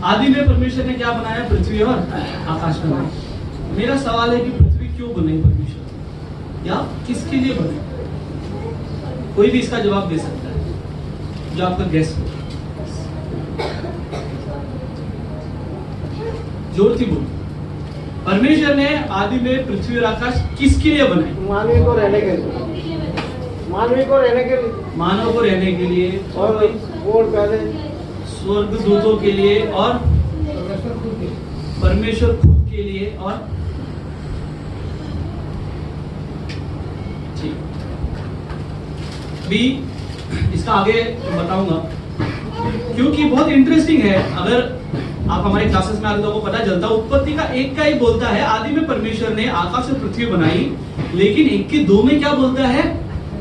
आदि में परमेश्वर ने क्या बनाया? पृथ्वी और आकाश बनाया। मेरा सवाल है कि पृथ्वी क्यों बनाई परमेश्वर, या किसके लिए बनाई? कोई भी इसका जवाब दे सकता है जो आपका गेस हो। जोर थी बोल। परमेश्वर ने आदि में पृथ्वी और आकाश किसके लिए बनाए? मानवी को रहने के लिए, मानवी को रहने के लिए, मानव को रहने के लिए, और और पहले स्वर्ग दूतों के लिए, और परमेश्वर खुद के लिए, और ठीक भी इसका आगे बताऊंगा क्योंकि बहुत इंटरेस्टिंग है। अगर आप हमारे क्लासेस में आते तो आपको पता चलता, उत्पत्ति का 1 का ही बोलता है आदि में परमेश्वर ने आकाश और पृथ्वी बनाई, लेकिन 1 के 2 में क्या बोलता है?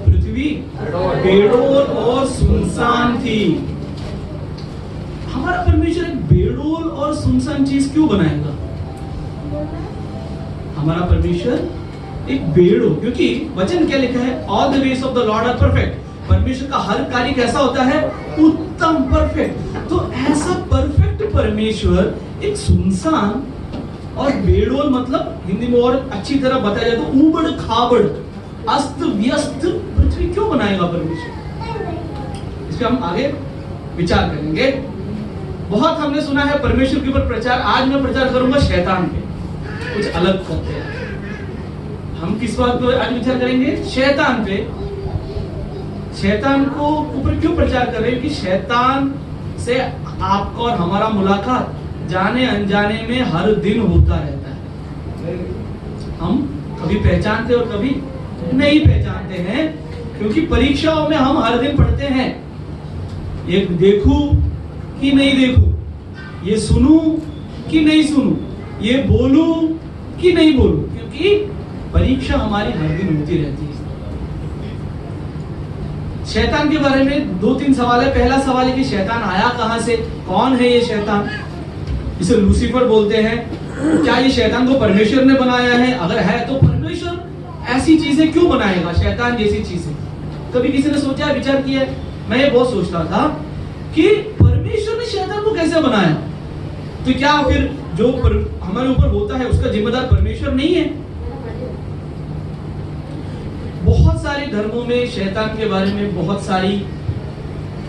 पृथ्वी बेडोल और सुनसान थी। हमारा परमेश्वर एक बेडोल और सुनसान चीज क्यों बनाएगा? हमारा परमेश्वर एक बेड़ो, क्योंकि वचन क्या लिखा है? All the ways of the Lord are perfect. परमेश्वर का हर कार्य कैसा होता है? उत्तम, परफेक्ट। तो ऐसा परफेक्ट परमेश्वर एक सुनसान और बेडोल, मतलब हिंदी में और अच्छी तरह बताया जाए तो उबड़ खाबड़, अस्त व्यस्त पृथ्वी क्यों बनाएगा परमेश्वर? इस पे हम आगे विचार करेंगे। बहुत हमने सुना है परमेश्वर के ऊपर प्रचार। आज मैं प्रचार करूंगा शैतान पे, कुछ अलग करते हैं। हम किस बात पर आज विचार करेंगे? शैतान पे। शैतान को ऊपर क्यों प्रचार कर रहे हैं? कि शैतान से आपका और हमारा मुलाकात जाने अनजाने में हर दिन होता रहता है। हम कभी पहचानते और कभी नहीं पहचानते हैं, क्योंकि परीक्षाओं में हम हर दिन पढ़ते हैं, ये देखूं कि नहीं देखूं, ये सुनूं कि नहीं सुनूं, ये बोलूं कि नहीं बोलूं, क्योंकि परीक्षा हमारी हर दिन होती रहती है। शैतान के बारे में 2-3 सवाल है। पहला सवाल है कि शैतान आया कहां से? कौन है ये शैतान? इसे लूसीफर बोलते हैं। क्या ये शैतान को परमेश्वर ने बनाया है? अगर है तो परमेश्वर ऐसी चीजें क्यों बनाएगा, शैतान जैसी चीजें? कभी किसी ने सोचा, विचार किया? मैं ये बहुत सोचता था कि परमेश्वर ने शैतान को कैसे बनाया? तो क्या फिर जो हमारे ऊपर होता है उसका जिम्मेदार परमेश्वर नहीं है? बहुत सारे धर्मों में शैतान के बारे में बहुत सारी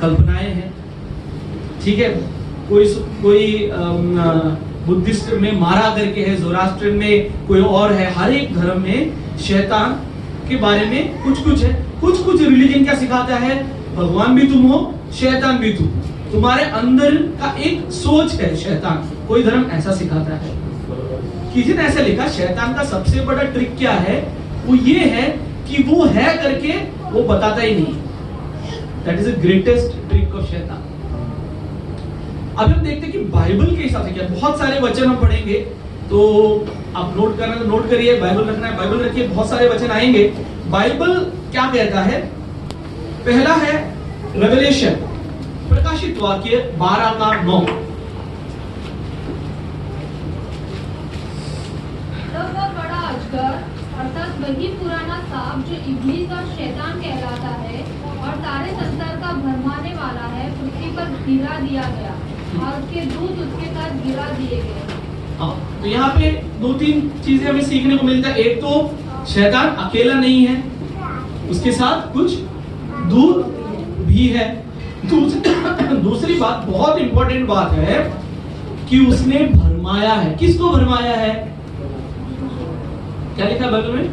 कल्पनाएं हैं, ठीक है। कोई बुद्धिस्ट में मारा करके है, ज़ोरास्ट्रियन में कोई और है। हर एक धर्म में शैतान के बारे में कुछ है। कुछ रिलीजन क्या सिखाता है? भगवान भी तुम हो, शैतान भी तुम, तुम्हारे अंदर का एक सोच है शैतान। कोई धर्म ऐसा सिखाता है। किसी ने ऐसा लिखा, शैतान का सबसे बड़ा ट्रिक क्या है? वो ये है कि वो है करके वो बताता ही नहीं। That is the greatest trick of शैतान। अब हम देखते हैं कि बाइबल के हिसाब से क्या, बहुत सारे वचन हम पढ़ेंगे, तो आप नोट करना तो नोट करिए, बाइबल रखना है बाइबल रखिए, बहुत सारे वचन आएंगे। बाइबल क्या कहता है? पहला है रेवलेशन, प्रकाशित वाक्य 12:9। तब वह बड़ा अजगर अर्थात वही पुराना सांप जो इब्लीस और शैतान कहलाता है और सारे संसार का भरमाने वाला है, पृथ्वी पर गिरा दिया गया और उसके दूत उसके साथ गिरा दिए गए। तो यहाँ पे 2-3 चीजें हमें सीखने को मिलता है। एक तो शैतान अकेला नहीं है, उसके साथ कुछ दूत भी है। दूसरी बात, बहुत इंपॉर्टेंट बात है कि उसने भरमाया है। किसको भरमाया है? क्या लिखा बाइबल में?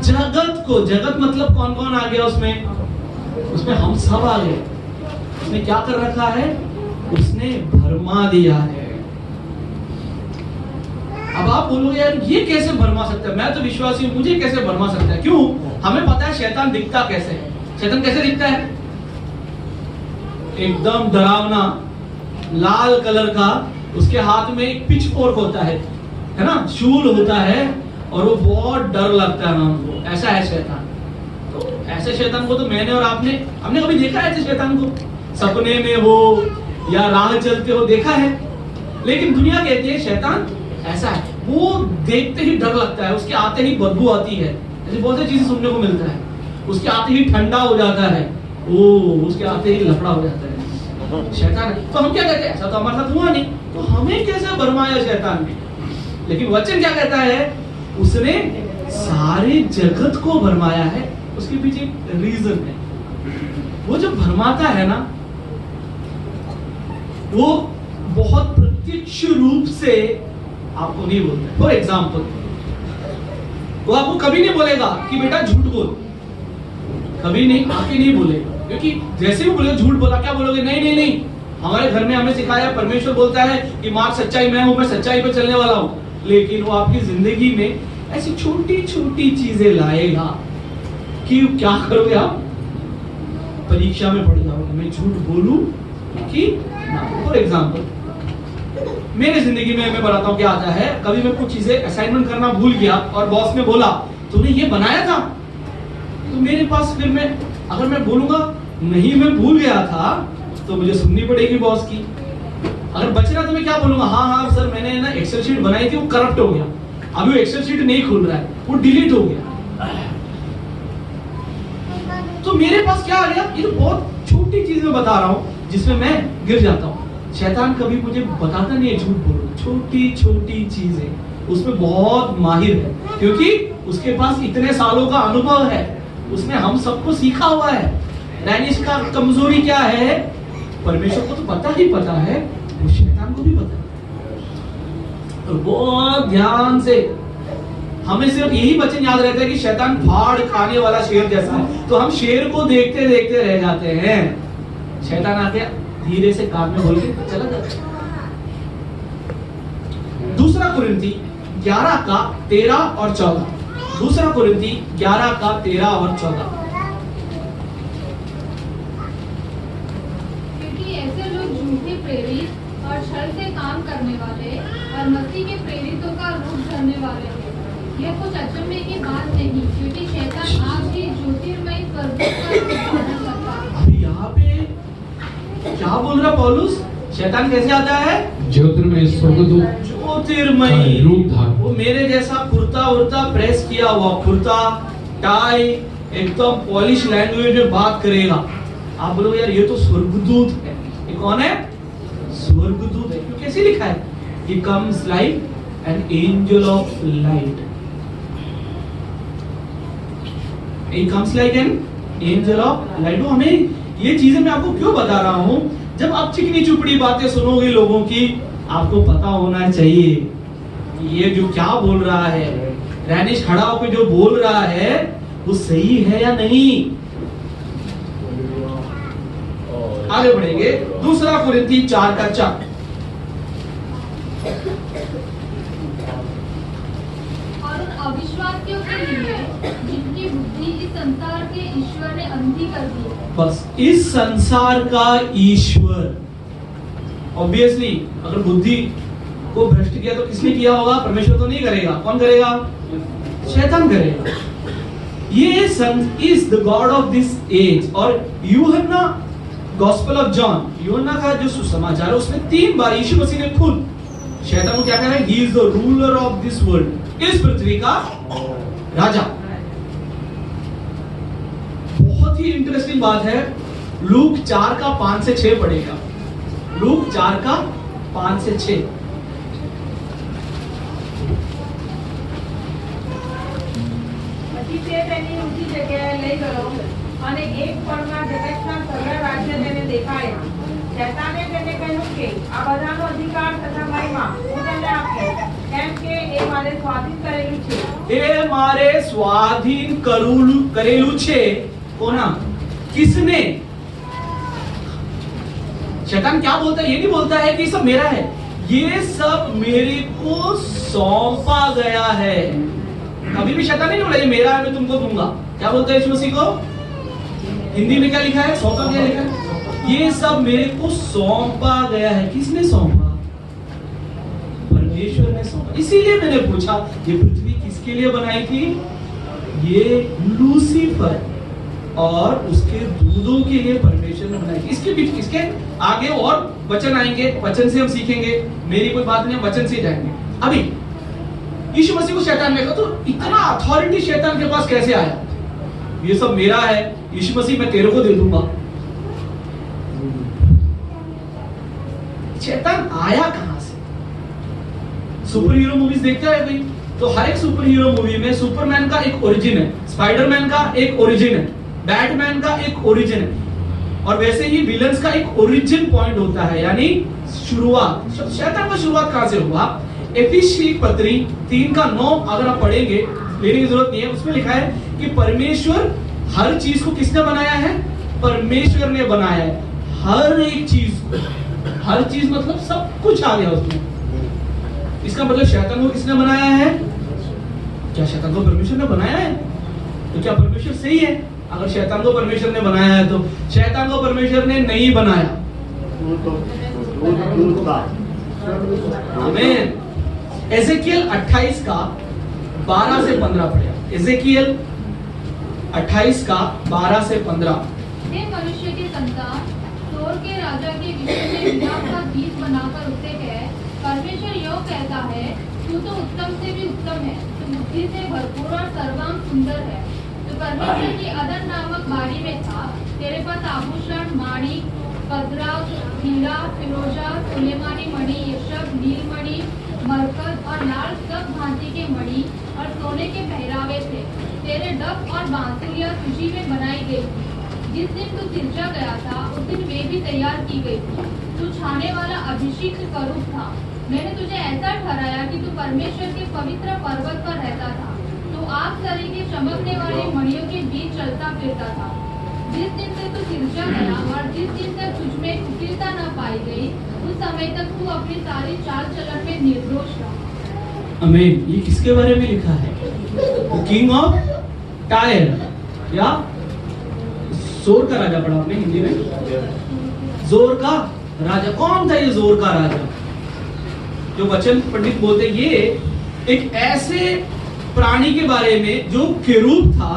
जगत को। जगत मतलब कौन कौन आ गया उसमें? उसमें हम सब आ गए। उसने क्या कर रखा है? उसने भरमा दिया है। अब आप बोलोगे यार ये कैसे भरमा सकता है? मैं तो विश्वासी हूं, मुझे कैसे भरमा सकता है? क्यों? हमें पता है शैतान दिखता कैसे है। शैतान कैसे दिखता है? एकदम डरावना, लाल कलर का, उसके हाथ में एक पिच फोर्क होता है ना, शूल होता है, और वो बहुत डर लगता है हमको। ऐसा है शैतान। तो ऐसे शैतान को तो मैंने और हमने कभी देखा है ऐसे शैतान को? सपने में हो या राह चलते हो देखा है। लेकिन दुनिया कहती है शैतान ऐसा है, वो देखते ही डर लगता है, उसके आते ही बदबू आती है, ऐसी बहुत सी चीजें सुनने को मिलता है। उसके आते ही ठंडा हो जाता है, उसके आते ही लफड़ा हो जाता है। शैतान है। तो हम क्या कहते हैं, ऐसा तो हमारे साथ हुआ नहीं, तो हमें कैसे भरमाया शैतान ने? लेकिन वचन क्या कहता है, उसने सारे जगत को भरमाया है। उसके पीछे एक रीजन है। वो जो भरमाता है ना, वो बहुत प्रत्यक्ष रूप से आपको नहीं बोलता। फॉर एग्जाम्पल, वो आपको कभी नहीं बोलेगा कि बेटा झूठ बोल, कभी नहीं, आके नहीं बोलेगा। क्योंकि जैसे भी बोले झूठ बोला, क्या बोलोगे? नहीं नहीं नहीं, हमारे घर में हमें सिखाया, परमेश्वर बोलता है कि मार्ग सच्चाई मैं हूं, मैं सच्चाई पे चलने वाला हूं। लेकिन वो आपकी जिंदगी में ऐसी छोटी छोटी चीजें लाएगा कि क्या करोगे आप? परीक्षा में पड़ जाओगे, मैं झूठ बोलूं कि ना। फॉर एग्जाम्पल, मेरे जिंदगी में मैं बताता हूं क्या आता है। कभी मैं कुछ चीजें असाइनमेंट करना भूल गया और बॉस ने बोला तूने ये बनाया था, तो मेरे पास फिर मैं अगर मैं बोलूंगा नहीं मैं भूल गया था, तो मुझे सुननी पड़ेगी बॉस की। अगर बचना तो मैं क्या बोलूंगा, हाँ हाँ सर मैंने ना एक्सेल शीट बनाई थी, वो करप्ट हो गया, अभी वो एक्सेल शीट नहीं खुल रहा है, वो डिलीट हो गया। तो मेरे पास क्या आ गया? ये तो बहुत छोटी चीज मैं बता रहा हूं जिसमें मैं गिर जाता हूं। शैतान कभी मुझे बताता नहीं है झूठ बोलो, छोटी छोटी चीजें उसमें बहुत माहिर है, क्योंकि उसके पास इतने सालों का अनुभव है, उसने हम सबको सीखा हुआ है। रैनिश का कमजोरी क्या है, परमेश्वर को तो पता ही पता है, वो शैतान को भी पता है। और बहुत ध्यान से हमें सिर्फ यही वचन याद रहता है कि शैतान फाड़ खाने वाला शेर जैसा है, तो हम शेर को देखते देखते रह जाते हैं। शैतान आके धीरे से कान में बोल के चला जाता है। दूसरा कुरिन्थी 11 का 13 और 14। दूसरा कुरिन्थी 11 का 13 और 14। क्योंकि ऐसे लोग झूठे प्रेरित और छल से काम करने वाले और मसीह के प्रेरितों का रूप धरने वाले हैं। यह कुछ अचंभे की बात नहीं, क्योंकि शैतान आप ही ज्योतिर्मय स्वर्गदूत का रूप धारण करता है। अभी यहाँ पे क्या बोल रहा पौलुस? शैतान कैसे आता है? ज्योतिर्मय स्वर्गदूत, ज्योतिर्मयी रूप धारण। वो मेरे जैसा कुर्ता उर्ता प्रेस किया हुआ, कुर्ता टाई एकदम पॉलिश लैंग्वेज में बात करेगा। आप बोलोगे यार ये तो स्वर्गदूत है। ये कौन है? स्वर्गदूत है। क्यों? कैसे लिखा है? He comes like an angel of light. He comes like an angel of light. वो हमें ये चीजें मैं आपको क्यों बता रहा हूं? जब आप चिकनी चुपड़ी बातें सुनोगे लोगों की, आपको पता होना चाहिए ये जो क्या बोल रहा है, रैनिश खड़ा होकर जो बोल रहा है वो सही है या नहीं। आगे बढ़ेंगे। दूसरा कुरिन्थी 4 का 4। और उन अविश्वासियों के लिए जिनकी बुद्धि इस संसार के ईश्वर ने अंधी कर दी है। बस इस संसार का ईश्वर, ऑब्वियसली अगर बुद्धि को भ्रष्ट किया तो किसने किया होगा? परमेश्वर तो नहीं करेगा। कौन करेगा? शैतान करेगा। ये son is the God of this age. और यूहन्ना गॉस्पेल ऑफ जॉन, यूहन्ना का जो सुसमाचार है उसमें 3 बार यीशु मसीह ने खुद शैतान को क्या कहा है? He is the ruler of this world, इस पृथ्वी का राजा। बहुत ही इंटरेस्टिंग बात है, लूक 4 का 5 से 6 पढ़ेगा। लूक 4 का 5 से 6। પછી તે તેની ઊંચી જગ્યાએ લઈ ગયો અને એક પળમાં જગતના સગળા રાજ્ય તેને દેખાડ્યા. શૈતાને તેને કહ્યું કે આ બધાનો અધિકાર તથા મહિમા હું તને આપીશ, કેમ કે એ મારે સ્વાધીન કરેલું છે. એ મારે સ્વાધીન કરેલું છે. કોના? किसने? शैतान क्या बोलता है? ये नहीं बोलता है कि सब मेरा है, ये सब मेरे को सौंपा गया है। कभी भी शैतान नहीं बोला ये मेरा है मैं तुमको दूंगा। क्या बोलता है यीशु मसीह को? हिंदी में क्या लिखा है? सौंपा गया लिखा है। ये सब मेरे को सौंपा गया है। किसने सौंपा? परमेश्वर ने सौंपा। इसीलिए मैंने पूछा ये पृथ्वी किसके लिए बनाई थी? ये लूसीफर और उसके दूतों के लिए परमेश्वर ने बनाई। इसके बीच इसके आगे और वचन आएंगे, वचन से हम सीखेंगे। मेरी कोई बात नहीं, वचन से जाएंगे। अभी यीशु मसीह को शैतान ने कहा तो इतना अथॉरिटी शैतान के पास कैसे आया? ये सब मेरा है, यीशु मसीह मैं तेरे को दे दूंगा। शैतान आया कहां से? सुपर हीरो मूवीज देखते हैं भाई, तो हर एक सुपर हीरो मूवी में सुपरमैन का एक ओरिजिन है, स्पाइडरमैन का एक ओरिजिन है, बैटमैन का एक ओरिजिन है, और वैसे ही विलन्स का एक ओरिजिन पॉइंट होता है, यानी शुरुआत। शैतान का शुरुआत कहां से हुआ? एफिसी पत्री 3:9 अगर आप पढ़ेंगे, लेने की जरूरत नहीं है, उसमें लिखा है कि परमेश्वर हर चीज को किसने बनाया है? परमेश्वर ने बनाया है हर एक चीज को। हर चीज मतलब सब कुछ आ गया उसमें। इसका मतलब शैतान को किसने बनाया है? क्या शैतान को परमेश्वर ने बनाया है? तो क्या परमेश्वर सही है? अगर शैतान को परमेश्वर ने बनाया है तो शैतान को परमेश्वर ने नहीं बनाया। आमीन। एजेकियल 28 का 12 से 15 पढ़े। एजेकियल 28 का 12 से 15। हे मनुष्य के संतान, सोर के राजा के विषय में विलाप का गीत बनाकर उससे कह, परमेश्वर यो कहता है, तू तो उत्तम से भी उत्तम है, तू बुद्धि से भरपूर और सर्वांग सुंदर है। तो परमेश्वर की अदन नामक बाड़ी में था, तेरे पास आभूषण, माणिक, कजरा, हीरा, फिरोजा, सुलेमानी मणि, यशब, नीलमणि, मरकज और लाल सब भांति के मणि और सोने के पहरावे थे। तेरे डफ और बांसुरियां तुझी में बनाई गई थी। जिस दिन तू तिरछा गया था, उस दिन वे भी तैयार की गई थी। तू छाने वाला अभिषिक्त करूब था। मैंने तुझे ऐसा ठहराया कि तू परमेश्वर के पवित्र पर्वत पर रहता था। तू आग सरी के चमकने वाले मणियों के बीच चलता फिरता था। जिस दिन से तू तिरछा गया और जिस दिन तक तुझमें कुटिलता न पाई गई, उस समय तक तू अपनी सारी चाल चलन में निर्दोष रहा। आमीन। ये किसके बारे में लिखा है? किंग ऑफ टायर, या जोर का राजा पढ़ा आपने हिंदी में? जोर का राजा कौन था? ये जोर का राजा जो वचन पंडित बोलते, ये एक ऐसे प्राणी के बारे में जो केरूब था,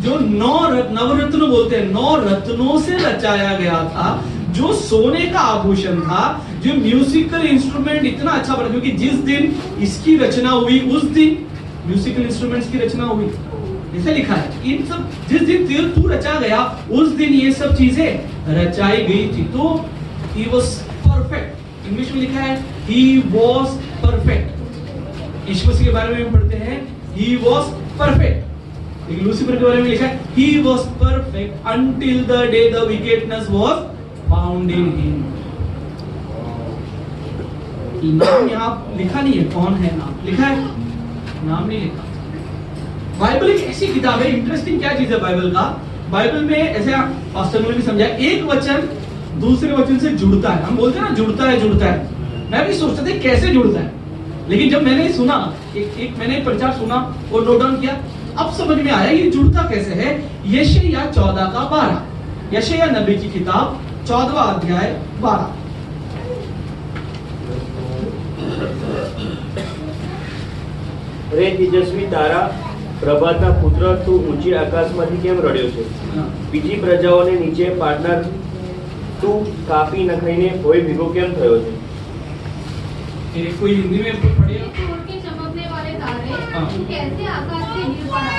जो नवरत्न बोलते हैं, 9 रत्नों से रचाया गया था, जो सोने का आभूषण था, जो म्यूजिकल इंस्ट्रूमेंट इतना अच्छा बना, क्योंकि जिस दिन इसकी रचना हुई उस दिन म्यूजिकल इंस्ट्रूमेंट्स की रचना हुई, ऐसे लिखा है। इन सब जिस दिन तू रचा गया उस दिन ये सब चीजें रचाई गई थी। तो he was perfect। इंग्लिश में लिखा है he was perfect। यीशु मसीह के बारे में हम पढ़ते हैं he was perfect। लेकिन लूसीफर के बारे में लिखा है he was perfect until the day the wickedness was found in him। नाम यहाँ लिखा नहीं है, कौन है नाम लिखा है? नाम नहीं लिखा। बाइबल एक ऐसी किताब है, इंटरेस्टिंग क्या चीज है बाइबल का? बाइबल में ऐसे पास्टर ने भी समझा, एक वचन दूसरे वचन से जुड़ता है। हम बोलते हैं ना जुड़ता है। मैं भी सोचता था कैसे जुड़ता है, लेकिन जब मैंने सुना, मैंने प्रचार सुना और नोट डाउन किया, अब समझ में आया ये जुड़ता कैसे है। यशायाह 14 का 12, यशायाह नबी की किताब 14वां अध्याय 12। रे तेजस्वी तारा, પ્રભાતના પુત્ર, તું ઊંચી આકાશમાંથી કેમ રડ્યો છે? બીજી પ્રજાઓને નીચે પાડનાર તું કાપી નખાઈને ભોય ભેગો કેમ થયો છે? कोई हिंदी में पढ़िए। सूर्य के चमकने वाले तारे, तू कैसे आकाश से गिर पड़ा?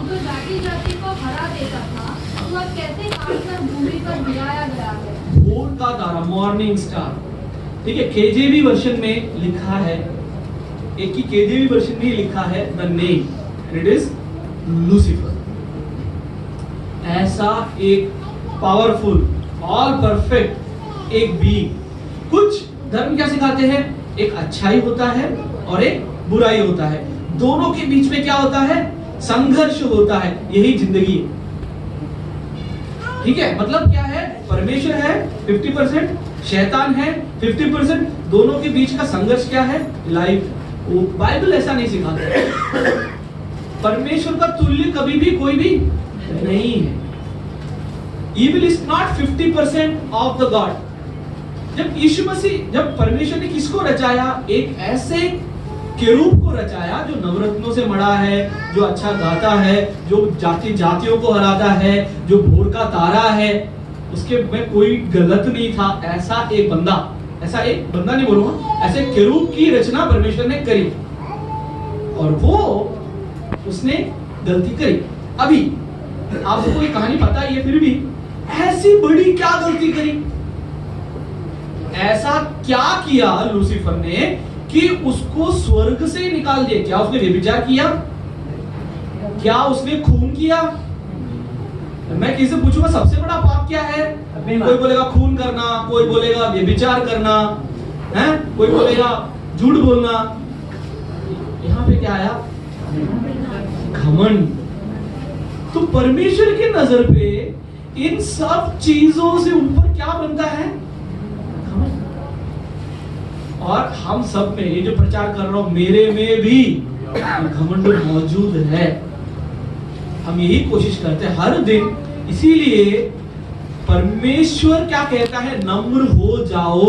तू जाति जाति को हरा देता था, तू अब कैसे काटकर भूमि पर गिराया गया है? भोर का तारा, मॉर्निंग स्टार। ठीक है, केजेवी वर्जन में लिखा है, एक ही केजेवी वर्जन में लिखा है the name, it is Lucifer. ऐसा एक पावरफुल ऑल परफेक्ट एक बीइंग। कुछ धर्म क्या सिखाते हैं? एक अच्छाई होता है और एक बुराई होता है, दोनों के बीच में क्या होता है? संघर्ष होता है। यही जिंदगी है। ठीक है, मतलब क्या है? परमेश्वर है 50%, शैतान है 50%, दोनों के बीच का संघर्ष क्या है? लाइफ। बाइबल ऐसा नहीं सिखाता। परमेश्वर का तुल्य कभी भी कोई भी नहीं है। Evil is not 50% of the God। जब यीशु मसीह, जब परमेश्वर ने किसको रचाया? एक ऐसे केरूब को रचाया जो नवरत्नों से मड़ा है, जो अच्छा गाता है, जो जातियों को हराता है, जो भोर का तारा है, उसके में कोई गलत नहीं था। ऐसा एक बंदा नहीं बोलूंगा, ऐसे केरूब की रचना परमेश्वर ने करी और वो उसने गलती करी। अभी आप सबको ये कहानी पता ही है, फिर भी ऐसी बड़ी क्या गलती करी? ऐसा क्या किया लूसीफर ने कि उसको स्वर्ग से निकाल दिया? क्या उसने व्यभिचार किया? क्या उसने खून किया? मैं किसी से पूछूंगा सबसे बड़ा पाप क्या है? कोई बोलेगा खून करना, कोई बोलेगा व्यभिचार करना, है कोई बोलेगा झूठ बोलना। यहां पे क्या आया? घमंड। तो परमेश्वर की नजर पे इन सब चीजों से ऊपर क्या बनता है? घमंड। और हम सब में, ये जो प्रचार कर रहा हूं, मेरे में भी घमंड मौजूद है। हम यही कोशिश करते हैं हर दिन। इसीलिए परमेश्वर क्या कहता है? नम्र हो जाओ,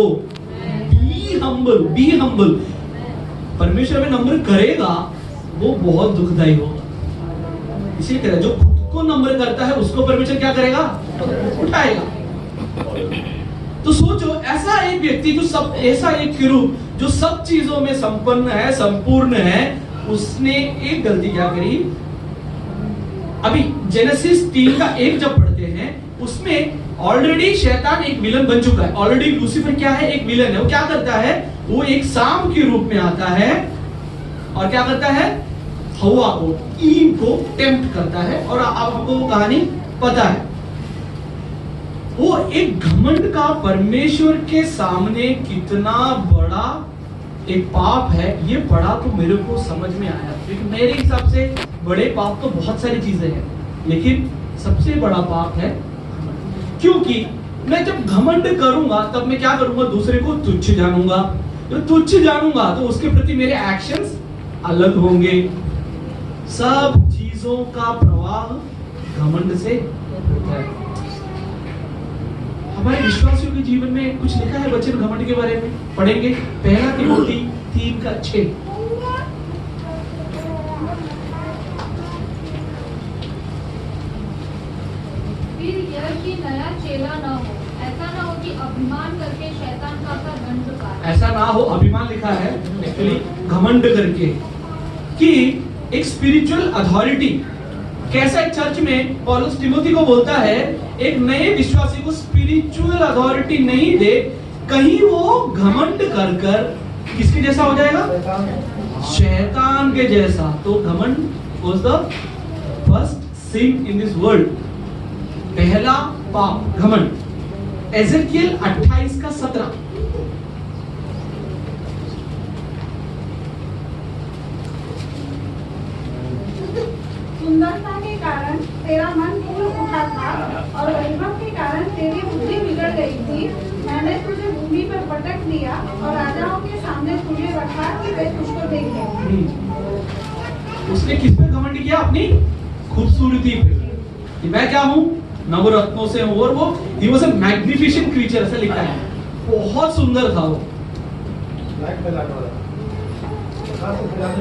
बी हम्बल, बी हम्बल। परमेश्वर में नम्र करेगा वो बहुत दुखदाई होगा। इसी तरह जो खुद को नम्र करता है उसको परमेश्वर क्या करेगा? उठाएगा। तो सोचो, ऐसा एक व्यक्ति जो सब, ऐसा एक किरूब जो सब चीजों में संपन्न है, संपूर्ण है, उसने एक गलती क्या करी? अभी जेनेसिस 3 का 1 जब पढ़ते हैं, उसमें ऑलरेडी शैतान एक विलन बन चुका है। ऑलरेडी लूसीफर क्या है? एक विलन है। वो क्या करता है? वो एक सांप के रूप में आता है और क्या करता है? हवा को, ईव को टेम्प्ट करता है। और अब आपको वो कहानी पता है। वो एक घमंड का परमेश्वर के सामने कितना बड़ा एक पाप है, ये पढ़ा तो मेरे को समझ में आया। क्योंकि मेरे हिसाब से बड़े पाप तो बहुत सारी चीजें हैं, लेकिन सबसे बड़ा पाप है घमंड। क्योंकि मैं जब घमंड करूंगा तब मैं क्या करूंगा? दूसरे को तुच्छ जानूंगा। जब तुच्छ जानूंगा तो उसके प्रति मेरे एक्शंस अलग होंगे। सब चीजों का प्रवाह घमंड से होता है। हमारे विश्वासियों के जीवन में कुछ लिखा है वचन घमंड के बारे में, पढ़ेंगे। पहला तिमोथी 3:6। फिर यह कि नया चेला न हो, ऐसा न हो कि अभिमान करके शैतान का दंड पाए। ऐसा ना हो, अभिमान लिखा है एक्चुअली घमंड करके, कि एक स्पिरिचुअल अथॉरिटी। कैसा एक चर्च में पौलुस तिमोथी को बोलता है, एक नए विश्वासी को स्पिरिचुअल अथॉरिटी नहीं दे, कहीं वो घमंड कर कर किसके जैसा हो जाएगा? शैतान के जैसा। तो घमंड was the first sin in this world. पहला पाप घमंड। एजेकियल 28:17। सुंदरता के कारण तेरा मन फूल उठा था और वैभव के कारण तेरी बुद्धि बिगड़ गई थी। मैंने तुझे भूमि पर पटक दिया और राजाओं के सामने तुझे रखा कि वे तुझको देखें। उसने किस पे घमंड किया? अपनी खूबसूरती पे, कि मैं क्या हूँ? नवरत्नों से हूँ। और वो he was a magnificent creature, ऐसा लिखा है। बहुत सुंदर था वो,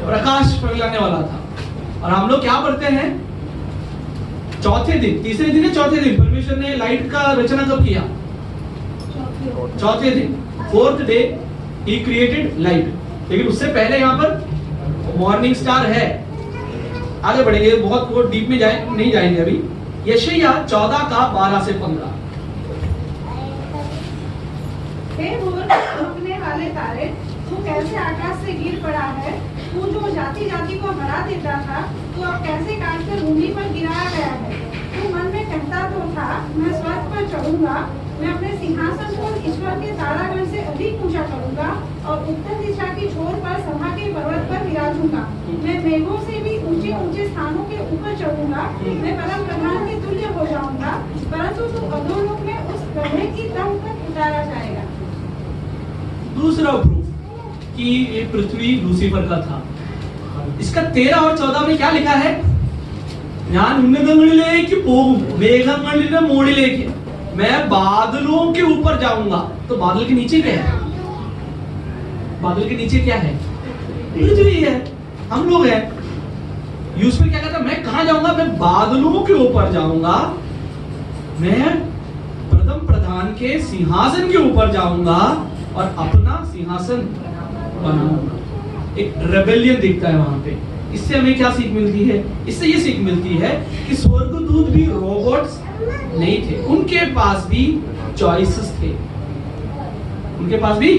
प्रकाश फैलाने वाला था। और हम लोग क्या पढ़ते हैं? चौथे दिन, तीसरे दिन है चौथे दिन परमेश्वर ने लाइट का रचना कब किया? चौथे दिन, 4th day he created light. लेकिन उससे पहले यहाँ पर मॉर्निंग स्टार है। आगे बढ़ेंगे, बहुत वो डीप में नहीं जाएंगे अभी। यशायाह 14:12 से 15। हे उड़ने वाले तारे, तू कैसे आकाश से गिर पड़ा है? तू जो जाति जाति को हरा देता था, तू अब कैसे काटकर भूमि पर गिराया गया है? तू मन में कहता तो था, मैं स्वर्ग पर चढ़ूंगा, मैं अपने सिंहासन को ईश्वर के तारागण से अधिक ऊंचा करूंगा और उत्तर दिशा की छोर पर सभा के पर्वत पर विराजूंगा। मैं मेघों से भी ऊंचे ऊंचे स्थानों के ऊपर चढ़ूंगा, मैं परम प्रधान के तुल्य हो जाऊंगा, परंतु तू अधोलोक में उस गड्ढे की तह तक उतारा जाएगा। दूसरा प्रूफ कि ये पृथ्वी लूसीफर का था। इसका 13 और 14 में क्या लिखा है? ഞാൻ ഉന്നതങ്ങളിലേക്ക് പോകും, മേഘങ്ങളുടെ മുകളിലേക്ക്, मैं बादलों के ऊपर जाऊंगा। तो बादल के नीचे क्या है? बादल के नीचे क्या है? पृथ्वी है, हम लोग हैं। यूसुफ क्या कहता है? मैं कहां जाऊंगा? मैं बादलों के ऊपर जाऊंगा, मैं प्रथम प्रधान के सिंहासन के ऊपर जाऊंगा और अपना सिंहासन बनाऊंगा। एक रेबेलियन दिखता है वहां पे। इससे हमें क्या सीख मिलती है? इससे ये सीख मिलती है कि स्वर्गदूत भी रोबोट्स नहीं थे, उनके पास भी चॉइसेस थे। उनके पास भी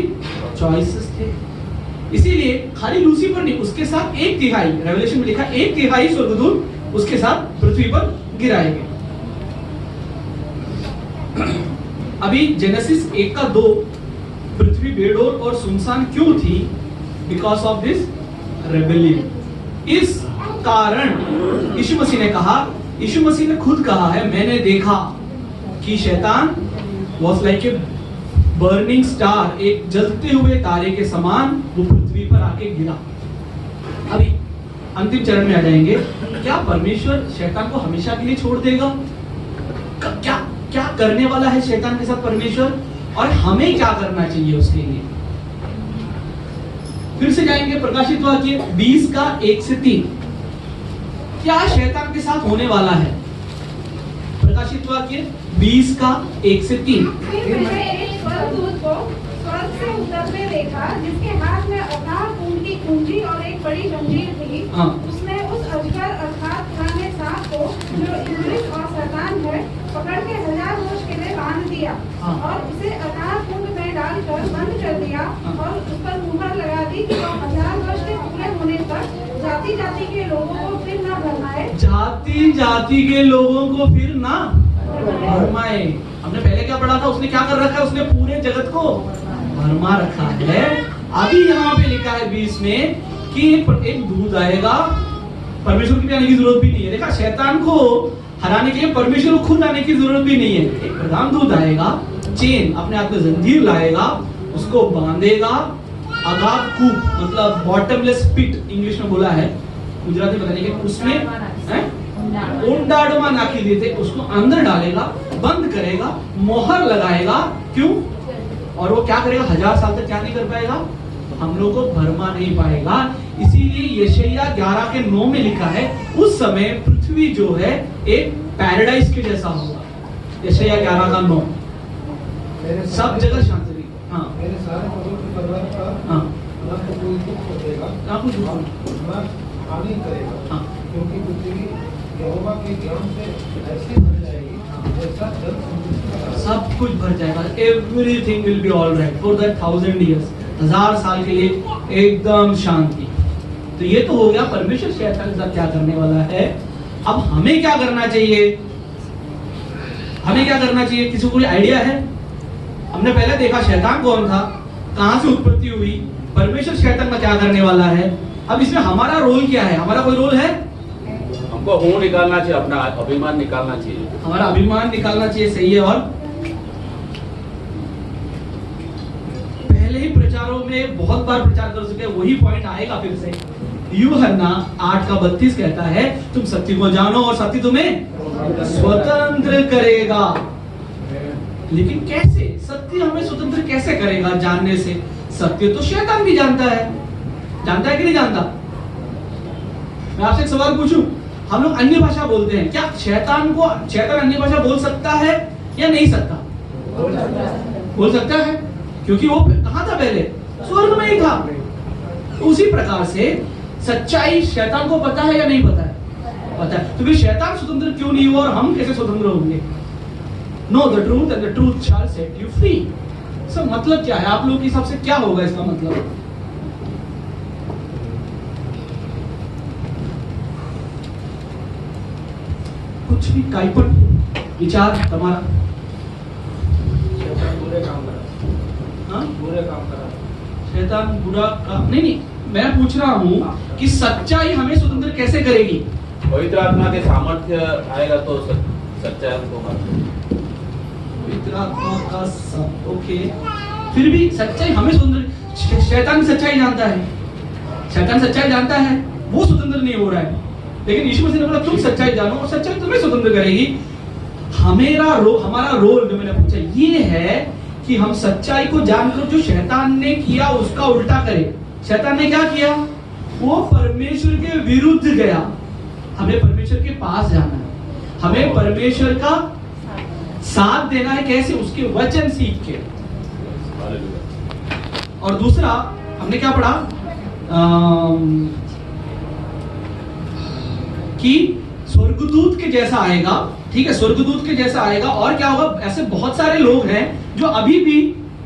चॉइसेस थे। इसीलिए खाली लूसीफर नहीं, उसके साथ 1/3, रेवलेशन में लिखा 1/3 स्वर्गदूत उसके साथ पृथ्वी पर गिराए गए। अभी जेनेसिस 1:2 पृथ्वी बेडोल और सुनसान क्यों थी? Because of this rebellion. इस कारण यीशु मसीह ने कहा, यीशु मसीह ने खुद कहा है, मैंने देखा कि शैतान was like a burning star, एक जलते हुए तारे के समान वो पृथ्वी पर आके गिरा। अभी अंतिम चरण में आ जाएंगे। क्या परमेश्वर शैतान को हमेशा के लिए छोड़ देगा? क्या क्या करने वाला है शैतान के साथ परमेश्वर, और हमें क्या करना चाहिए उसके लिए? फिर से जाएंगे प्रकाशित वाक्य 20:1-3। क्या शैतान के साथ होने वाला है? प्रकाशित वाक्य 20:1-3। फिर मैंने एक स्वर्गदूत को स्वर्ग से उतरते देखा, जिसके हाथ में अथाह खून की कुंजी और एक बड़ी जंजीर थी। हाँ। उसने उस अजगर अर्थात पुराने सांप को, जो इब्लीस और शैतान है, पकड़ के 1000 वर्ष के लिए बांध दिया। हाँ। और उसे अथाह कुंड में डालकर बंद कर दिया। हाँ। और उस पर मुहर लगा दी कि वो 1000 वर्ष के पूरे होने तक जाति जाति के लोगों को फिर न भरमाए। जाति जाति के लोगों को फिर ना भरमाए। हमने पहले क्या पढ़ा था? उसने क्या कर रखा है? उसने पूरे जगत को भरमा रखा है। अभी यहाँ पे लिखा है 20 में कि एक दूध आएगा, परमेश्वर की भी आने की जरूरत भी नहीं है। देखा, शैतान को हराने के लिए परमेश्वर को खुद आने की जरूरत भी नहीं है। एक प्रधान दूत आएगा, चेन अपने हाथ में जंजीर लाएगा, उसको बांधेगा, अगाध कूप मतलब बॉटमलेस पिट इंग्लिश में बोला है, गुजराती पता नहीं, उसमें उंडाडमा नाखी देते, उसको अंदर डालेगा, बंद करेगा, मोहर लगाएगा। क्यों? और वो क्या करेगा? 1000 साल तक क्या नहीं कर पाएगा? हम लोग को भरमा नहीं पाएगा। इसीलिए यशायाह 11:9 में लिखा है, उस समय पृथ्वी जो है एक पैराडाइज के जैसा होगा। यशायाह 11:9। सब जगह शांति रहेगी। हाँ, मेरे सारे पवित्र पर्वत पर हाँ, न तो कोई दुख होगा, ना कुछ न हानि करेगा, हाँ, क्योंकि पृथ्वी यहोवा के ज्ञान से ऐसी भर जाएगी जैसा जल समुद्र का धारा। सब कुछ भर जाएगा। Everything will be all right for that 1000 years, 1000 साल के लिए एकदम शांति। तो ये तो हो गया परमेश्वर शैतान के साथ क्या करने वाला है। अब हमें क्या करना चाहिए? हमें क्या करना चाहिए? किसी को कोई आइडिया है? हमने पहले देखा शैतान कौन था, कहां से उत्पत्ति हुई, परमेश्वर शैतान का क्या करने वाला है। अब इसमें हमारा रोल क्या है? हमारा कोई रोल है? हमको हूँ निकालना चाहिए, अपना अभिमान निकालना चाहिए। हमारा अभिमान निकालना चाहिए, सही है। और पहले ही प्रचारों में बहुत बार प्रचार कर चुके हैं, वही पॉइंट आएगा फिर से। यूहन्ना 8:32 कहता है, तुम सत्य को जानो और सत्य तुम्हें स्वतंत्र करेगा। लेकिन कैसे? सत्य हमें स्वतंत्र कैसे करेगा? जानने से। सत्य तो शैतान भी जानता है। जानता है कि नहीं जानता? मैं आपसे एक सवाल पूछूं, हम लोग अन्य भाषा बोलते हैं, क्या शैतान अन्य भाषा बोल सकता है या नहीं सकता? बोल सकता है, क्योंकि वो कहां था? पहले स्वर्ग में ही था। उसी प्रकार से सच्चाई शैतान को पता है या नहीं पता है? पता है। तो फिर शैतान स्वतंत्र क्यों नहीं हुआ और हम कैसे स्वतंत्र होंगे? Know the truth and the truth shall set you free. सब मतलब क्या है? आप लोग के हिसाब से क्या होगा इसका मतलब? कुछ भी काइपट विचार तुम्हारा? शैतान बुरे काम करा, हाँ? बुरे काम करा। शैतान बुरा काम नहीं, मैं पूछ रहा हूँ कि सच्चाई हमें स्वतंत्र कैसे करेगी? पवित्र आत्मा के सामर्थ्य आएगा तो सच्चाई हमको पवित्र आत्मा का सब ओके। फिर भी सच्चाई हमें स्वतंत्र, शैतान सच्चाई जानता है, शैतान सच्चाई जानता है, वो स्वतंत्र नहीं हो रहा है। लेकिन यीशु मसीह ने बोला तुम सच्चाई जानो और सच्चाई तुम्हें स्वतंत्र करेगी। हमारा रोल जो मैंने पूछा ये है कि हम सच्चाई को जानकर जो शैतान ने किया उसका उल्टा करें। शैतान ने क्या किया? वो परमेश्वर के विरुद्ध गया। हमें परमेश्वर के पास जाना है, हमें परमेश्वर का साथ देना है। कैसे? उसके वचन सीख के। और दूसरा हमने क्या पढ़ा कि स्वर्गदूत के जैसा आएगा। ठीक है, स्वर्गदूत के जैसा आएगा। और क्या होगा? ऐसे बहुत सारे लोग हैं जो अभी भी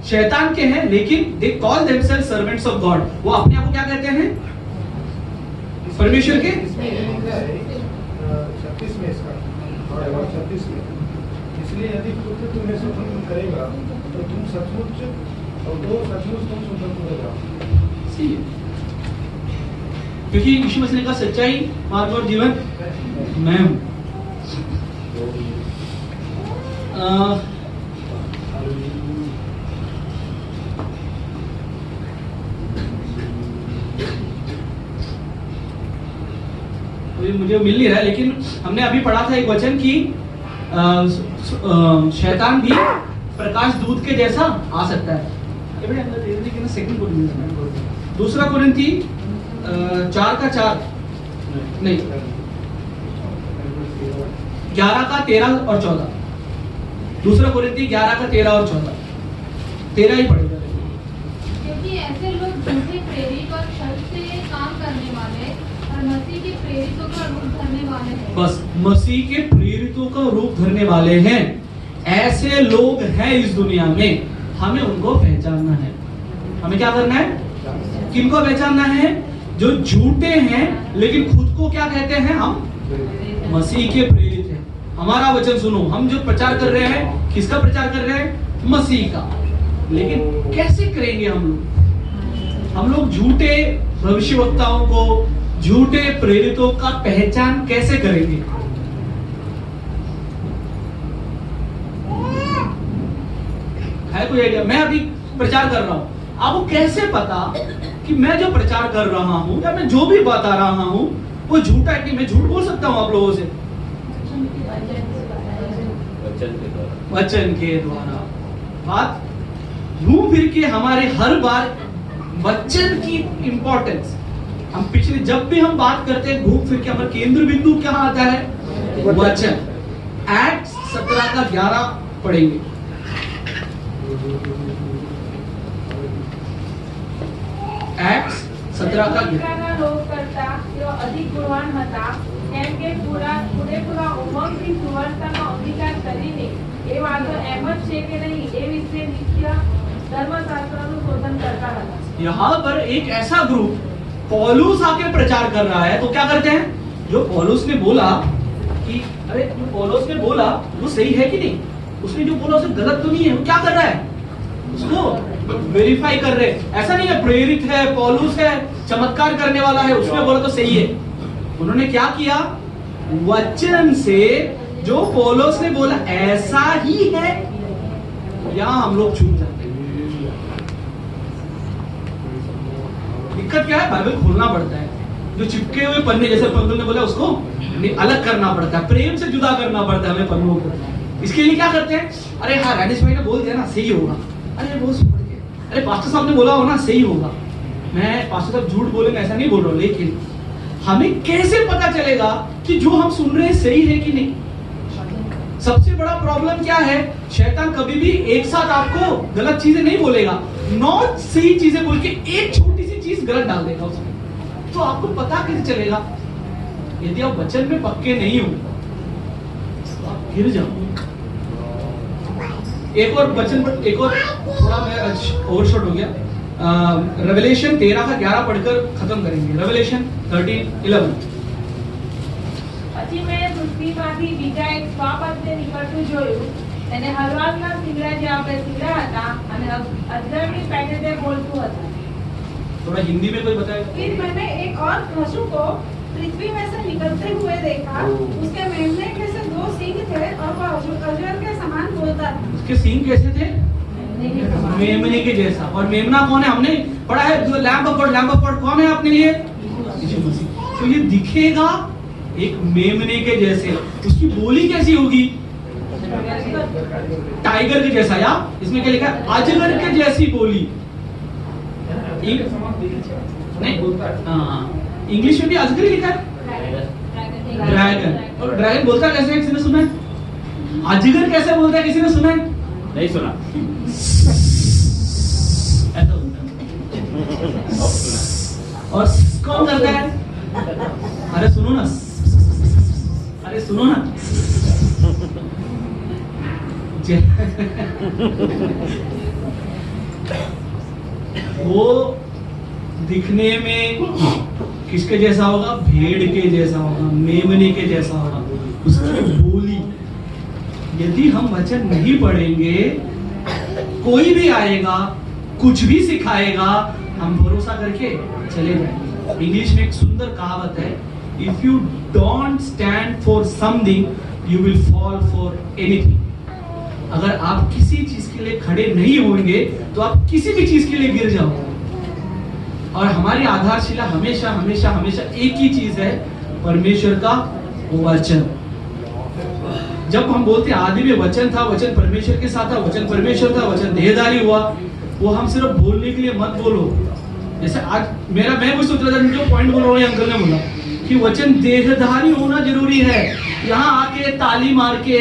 शैतान के हैं, लेकिन they call themselves servants of God. वो अपने आप को क्या कहते हैं? परमेश्वर के। 36 में इसका 36 में, इसलिए यदि पुत्र तुम्हें स्वतंत्र करेगा तो तुम सचमुच तुम स्वतंत्र हो जाओ। क्योंकि यीशु मसीह ने कहा सच्चाई, मार्ग और जीवन मैं हूं। मुझे मिल नहीं रहा है, लेकिन हमने अभी पढ़ा था एक वचन की शैतान भी प्रकाश दूत के जैसा आ सकता है। दूसरा कुरिन्थी 4:4 नहीं 11:13 और 14। दूसरा कुरिन्थी 11:13 और 14, 13 ही पढ़ेगा। क्योंकि ऐसे लोग झूठे प्रेरित और छल से काम करने वाले और मसीह के प्रेरितों का रूप धरने वाले हैं। बस मसीह के प्रेरितों का रूप धरने वाले हैं। ऐसे लोग हैं इस दुनिया में, हमें उनको पहचानना है। हमें क्या करना है? किनको पहचानना है? जो झूठे हैं लेकिन खुद को क्या कहते हैं? हम मसीह के प्रेरित हैं। हमारा वचन सुनो, हम जो प्रचार कर रहे हैं, किसका प्रचार कर रहे हैं? मसीह का। लेकिन कैसे करेंगे हम लोग झूठे भविष्यवक्ताओं को, झूठे प्रेरितों का पहचान कैसे करेंगे? है कोई आइडिया? मैं अभी प्रचार कर रहा हूं, आपको कैसे पता कि मैं जो प्रचार कर रहा हूं या मैं जो भी बता रहा हूं वो झूठा है? कि मैं झूठ बोल सकता हूं आप लोगों से? वचन के द्वारा। बात यूं फिर के हमारे हर बार वचन की इंपॉर्टेंस, हम पिछले जब भी हम बात करते हैं घूम फिर के हमारा केंद्र बिंदु क्या आता है? वचन। एक्ट्स 17:11 पढ़ेंगे। एक्ट्स 17:11 રોગ કરતા તેઓ અધિક ગુણવાન હતા, કેમ કે પૂરેપૂરા ઉમંગથી સુવાર્તાનો અંગીકાર કરીને એ વાતો એમ જ છે કે નહીં એ વિશે નિત્ય ધર્મશાસ્ત્રનું શોધન करता હતા। यहाँ पर एक ऐसा ग्रुप पौलुस आके प्रचार कर रहा है, तो क्या करते हैं? जो पौलुस ने बोला कि अरे जो पौलुस ने बोला वो सही है कि नहीं, उसने जो बोला उसे गलत तो नहीं है, वो क्या कर रहा है? उसको वेरीफाई कर रहे। ऐसा नहीं है प्रेरित है, पौलुस है, चमत्कार करने वाला है, उसने बोला तो सही है। उन्होंने क्या किया? वचन से जो पौलुस ने बोला ऐसा ही है, यहां हम लोग चूक जाते हैं। दिक्कत क्या है? बाइबल खोलना पड़ता है। जो चिपके हुए पन्ने जैसे पंतुल ने बोला उसको अलग करना पड़ता है, प्रेम से जुदा करना पड़ता है हमें पन्नों को। इसके लिए क्या करते हैं? अरे हाँ राजेश भाई ने बोल दिया ना, सही होगा। अरे वो सुन के, अरे पास्टर साहब ने बोला हो ना, सही होगा। मैं पास्टर साहब झूठ बोलेंगे ऐसा नहीं बोल रहा हूं, लेकिन हमें कैसे पता चलेगा कि जो हम सुन रहे हैं सही है कि नहीं? सबसे बड़ा प्रॉब्लम क्या है? शैतान कभी भी एक साथ आपको गलत चीजें नहीं बोलेगा, 9 सही चीजें बोल के एक छोटी सी चीज गलत डाल देगा उसमें। तो आपको पता कैसे चलेगा? यदि आप वचन में पक्के नहीं हो तो आप गिर जाओ। एक और वचन पर, एक और थोड़ा मैं ओवरशॉट हो गया। रेवलेशन 13:11 पढ़कर खत्म करेंगे। रेवलेशन 13:11। પછી મેં પૃથ્વીમાંથી બીજા એક સ્વપદને નીકળતું જોયું, તેને હલવાના સિંગડા જે આપણે સિંગડા હતા અને અજગરની પેટે તે બોલતું હતું। थोड़ा हिंदी में कोई बताएगा? फिर मैंने एक और पशु को पृथ्वी में से निकलते हुए देखा, उसके मेमने के से 2 सींग थे और वह अजगर के समान बोलता था। उसके सींग कैसे थे? मेमने के जैसा। और मेमना कौन है? हमने पढ़ा है जो लैम्ब ऑफ गॉड कौन है आपके लिए? यीशु मसीह। तो ये दिखेगा एक मेमने के जैसे। उसकी बोली कैसी होगी? टाइगर के जैसा, या इसमें क्या लिखा है? अजगर के जैसी बोली। नहीं, हाँ इंग्लिश में भी अजगर ही लिखा है, ड्रैगन। और ड्रैगन बोलता कैसे है? किसी ने सुना है? अजगर कैसे बोलता है? किसी ने सुना है? नहीं सुना। ऐसा होता है। और कौन करता है? अरे सुनो ना, अरे सुनो ना। वो दिखने में किसके जैसा होगा? भेड़ के जैसा होगा, मेमने के जैसा होगा, उसकी बोली। यदि हम वचन नहीं पढ़ेंगे, कोई भी आएगा कुछ भी सिखाएगा, हम भरोसा करके चले जाएंगे। इंग्लिश में एक सुंदर कहावत है, if you don't stand for something you will fall for anything. अगर आप किसी चीज के लिए खड़े नहीं होंगे तो आप किसी भी चीज के लिए गिर जाओगे। और हमारी आधारशिला हमेशा हमेशा हमेशा एक ही चीज है, परमेश्वर का वचन। जब हम बोलते आदि में वचन था, वचन परमेश्वर के साथ था, वचन परमेश्वर था, वचन देहधारी हुआ, वो हम सिर्फ बोलने के लिए मत बोलो। जैसे आज मैं कुछ सोच रहा था, जो पॉइंट बोल रहा हूँ अंकल ने बोला कि वचन देहधारी होना जरूरी है। यहाँ आके ताली मार के,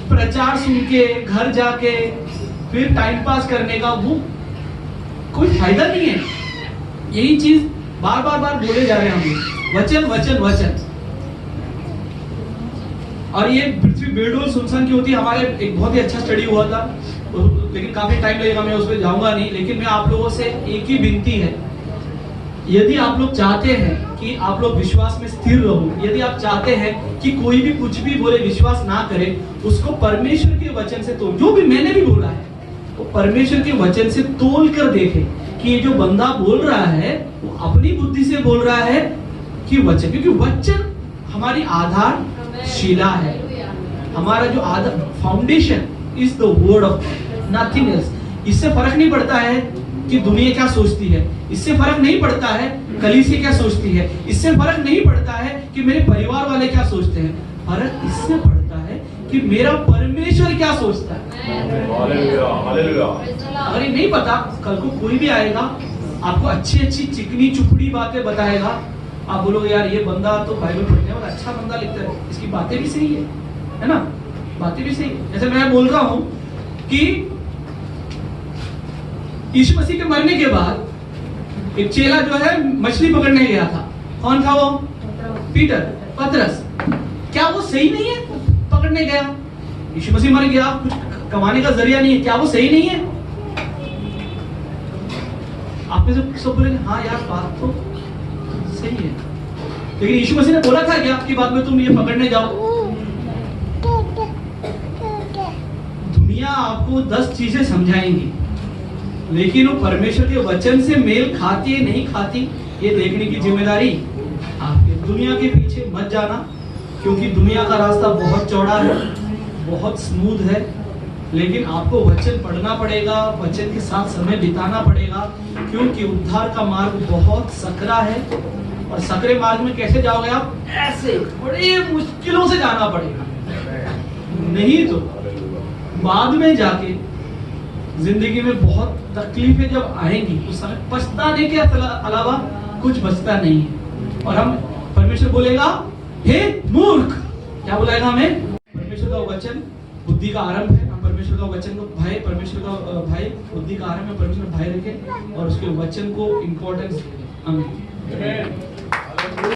प्रचार सुन के, घर जाके फिर टाइम पास करने का वो कोई फायदा नहीं है। यही चीज बार बार बोले जा रहे हैं हम, वचन वचन वचन। और ये पृथ्वी बेडोल सुनसान की होती है। हमारे एक बहुत ही अच्छा स्टडी हुआ था, लेकिन काफी टाइम लगेगा, मैं उस पर जाऊंगा नहीं। लेकिन मैं आप लोगों से एक ही विनती है, यदि आप लोग चाहते हैं कि आप लोग विश्वास में स्थिर रहो, यदि आप चाहते हैं कि कोई भी कुछ भी बोले विश्वास ना करे, उसको परमेश्वर के वचन से तोल, जो भी मैंने भी बोला है वो परमेश्वर के वचन से तोल कर देखे कि ये जो बंदा बोल रहा है वो अपनी बुद्धि से बोल रहा है कि वचन, क्योंकि वचन हमारी आधारशिला है। हमारा जो आधार foundation is the word of nothing else. इससे फर्क नहीं पड़ता है कि दुनिया क्या सोचती है, इससे फर्क नहीं पड़ता है कलीसिया क्या सोचती है, इससे फर्क नहीं पड़ता है कि मेरे परिवार वाले क्या सोचते हैं। फर्क इससे पड़ता है कि मेरा परमेश्वर क्या सोचता है। अगर ये नहीं पता, कल को कोई भी आएगा आपको अच्छी अच्छी चिकनी चुपड़ी बातें बताएगा, आप बोलोगे यार ये बंदा तो बाइबल पढ़ने वाला अच्छा बंदा लिखता है, इसकी बातें भी सही है ना, बातें भी सही है। जैसे मैं बोल रहा हूं कि यीशु मसीह के मरने के बाद एक चेला जो है मछली पकड़ने गया था। कौन था वो? पतरस। क्या वो सही नहीं है? पकड़ने गया, यीशु मसीह मर गया, कुछ कमाने का जरिया नहीं है, क्या वो सही नहीं है? आप में से सब बोलेंगे हाँ यार बात तो सही है, लेकिन यीशु मसीह ने बोला था क्या कि बाद में तुम ये पकड़ने जाओ? दुनिया आपको 10 चीजें समझाएंगी, लेकिन वो परमेश्वर के वचन से मेल खाती है नहीं खाती, ये देखने की जिम्मेदारी आपकी। दुनिया के पीछे मत जाना, क्योंकि दुनिया का रास्ता बहुत चौड़ा है, बहुत स्मूथ है, लेकिन आपको वचन पढ़ना पड़ेगा, वचन के साथ समय बिताना पड़ेगा, क्योंकि उद्धार का मार्ग बहुत सकरा है। और सकरे मार्ग में कैसे जाओगे आप? ऐसे बड़े मुश्किलों से जाना पड़ेगा, नहीं तो बाद में जाके जिंदगी में बहुत तकलीफें जब आएंगी उस समय पछताने के अलावा कुछ बचता नहीं है। और हम परमेश्वर बोलेगा हे मूर्ख, क्या बुलाएगा हमें? परमेश्वर का वचन बुद्धि का आरंभ है। हम परमेश्वर का वचन को भाई, परमेश्वर का भाई बुद्धि का आरंभ है, परमेश्वर भाई रखें और उसके वचन को इम्पोर्टेंस दें। आमीन।